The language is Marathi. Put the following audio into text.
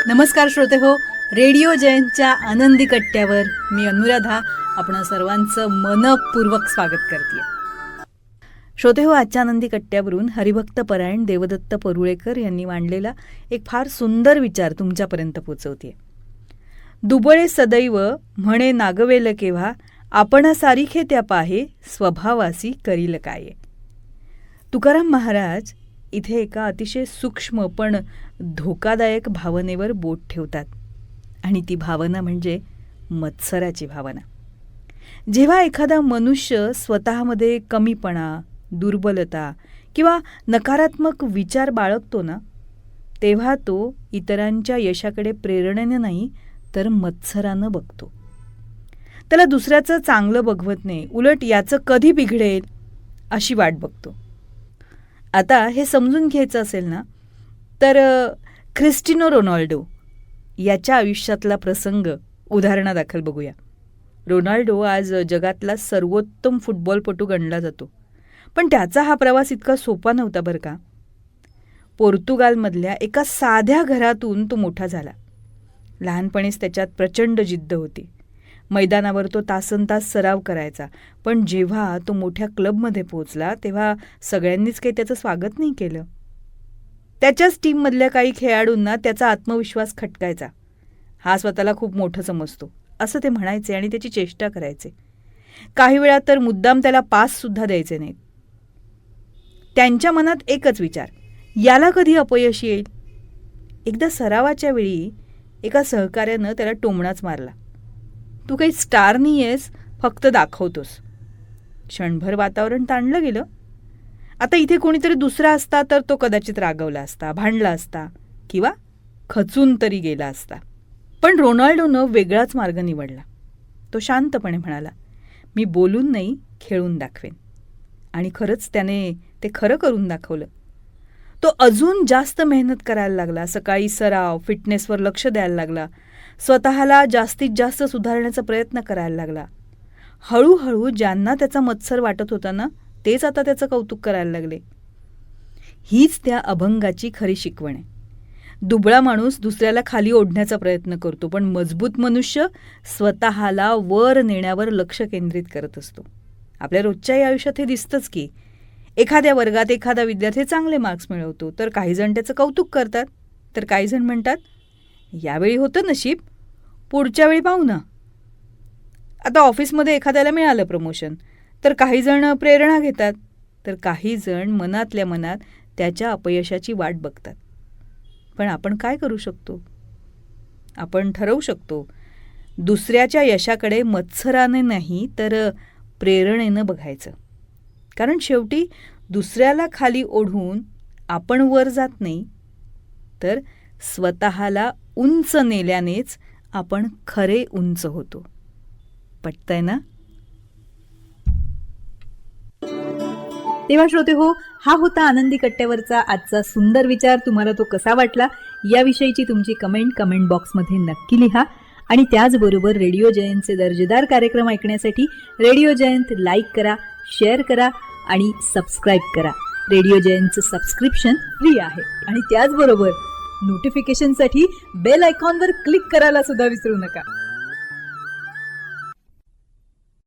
नमस्कार श्रोते हो, रेडिओ जयंतच्या आनंदी कट्ट्यावर मी अनुराधा आपण सर्वांचं मनपूर्वक स्वागत करते. श्रोते हो, आजच्या आनंदी कट्ट्यावरून हरिभक्त परायण देवदत्त परुळेकर यांनी मांडलेला एक फार सुंदर विचार तुमच्यापर्यंत पोचवते. दुबळे सदैव म्हणे नागवेल केव्हा, आपण सारिखे त्या पाहे स्वभावासी करील काय. तुकाराम महाराज इथे एका अतिशय सूक्ष्म पण धोकादायक भावनेवर बोट ठेवतात आणि ती भावना म्हणजे मत्सराची भावना. जेव्हा एखादा मनुष्य स्वतःमध्ये कमीपणा, दुर्बलता किंवा नकारात्मक विचार बाळगतो ना, तेव्हा तो इतरांच्या यशाकडे प्रेरणेने नाही तर मत्सरानं बघतो. त्याला दुसऱ्याचं चांगलं बघवत नाही, उलट याचं कधी बिघडेल अशी वाट बघतो. आता हे समजून घ्यायचं असेल ना, तर क्रिस्टिनो रोनाल्डो याच्या आयुष्यातला प्रसंग उदाहरणादाखल बघूया. रोनाल्डो आज जगातला सर्वोत्तम फुटबॉलपटू गणला जातो, पण त्याचा हा प्रवास इतका सोपा नव्हता बरं का. पोर्तुगालमधल्या एका साध्या घरातून तो मोठा झाला. लहानपणीच त्याच्यात प्रचंड जिद्द होती. मैदानावर तो तासनतास सराव करायचा, पण जेव्हा तो मोठ्या क्लबमध्ये पोहोचला तेव्हा सगळ्यांनीच काही त्याचं स्वागत नाही केलं. त्याच्याच टीममधल्या काही खेळाडूंना त्याचा आत्मविश्वास खटकायचा. हा स्वतःला खूप मोठं समजतो असं ते म्हणायचे आणि त्याची चेष्टा करायचे. काही वेळा तर मुद्दाम त्याला पाससुद्धा द्यायचे नाहीत. त्यांच्या मनात एकच विचार, याला कधी अपयश येईल. एकदा सरावाच्या वेळी एका सहकार्यानं त्याला टोमणाच मारला, तू काही स्टार नाही आहेस, फक्त दाखवतोस. क्षणभर वातावरण ताणलं गेलं. आता इथे कोणीतरी दुसरा असता तर तो कदाचित रागवला असता, भांडला असता किंवा खचून तरी गेला असता. पण रोनाल्डोनं वेगळाच मार्ग निवडला. तो शांतपणे म्हणाला, मी बोलून नाही खेळून दाखवेन. आणि खरंच त्याने ते खरं करून दाखवलं. तो अजून जास्त मेहनत करायला लागला. सकाळी सराव, फिटनेसवर लक्ष द्यायला लागला. स्वतःला जास्तीत जास्त सुधारण्याचा प्रयत्न करायला लागला. हळूहळू ज्यांना त्याचा मत्सर वाटत होता ना, तेच आता त्याचं कौतुक करायला लागले. हीच त्या अभंगाची खरी शिकवण आहे. दुबळा माणूस दुसऱ्याला खाली ओढण्याचा प्रयत्न करतो, पण मजबूत मनुष्य स्वतःला वर नेण्यावर लक्ष केंद्रित करत असतो. आपल्या रोजच्याही आयुष्यात हे दिसतंच की एखाद्या वर्गात एखादा विद्यार्थी चांगले मार्क्स मिळवतो तर काही जण त्याचं कौतुक करतात, तर काही जण म्हणतात यावेळी होतं नशीब, पुढच्या वेळी पाहू ना. आता ऑफिसमध्ये एखाद्याला मिळालं प्रमोशन तर काही जण प्रेरणा घेतात, तर काही जण मनातल्या मनात त्याच्या अपयशाची वाट बघतात. पण आपण काय करू शकतो? आपण ठरवू शकतो दुसऱ्याच्या यशाकडे मत्सराने नाही तर प्रेरणेनं बघायचं. कारण शेवटी दुसऱ्याला खाली ओढून आपण वर जात नाही, तर स्वतःला उंच नेल्यानेच आपण खरे उंच होतो. पटतंय ना? तेव्हा श्रोते हो, हा होता आनंदी कट्ट्यावरचा आजचा सुंदर विचार. तुम्हाला तो कसा वाटला याविषयीची तुमची कमेंट बॉक्समध्ये नक्की लिहा. आणि त्याचबरोबर रेडिओ जयंतचे दर्जेदार कार्यक्रम ऐकण्यासाठी रेडिओ जयंत लाईक करा, शेअर करा आणि सबस्क्राईब करा. रेडिओ जयंतचं सबस्क्रिप्शन फ्री आहे. आणि त्याचबरोबर नोटिफिकेशनसाठी बेल आयकॉनवर क्लिक करायला सुद्धा विसरू नका.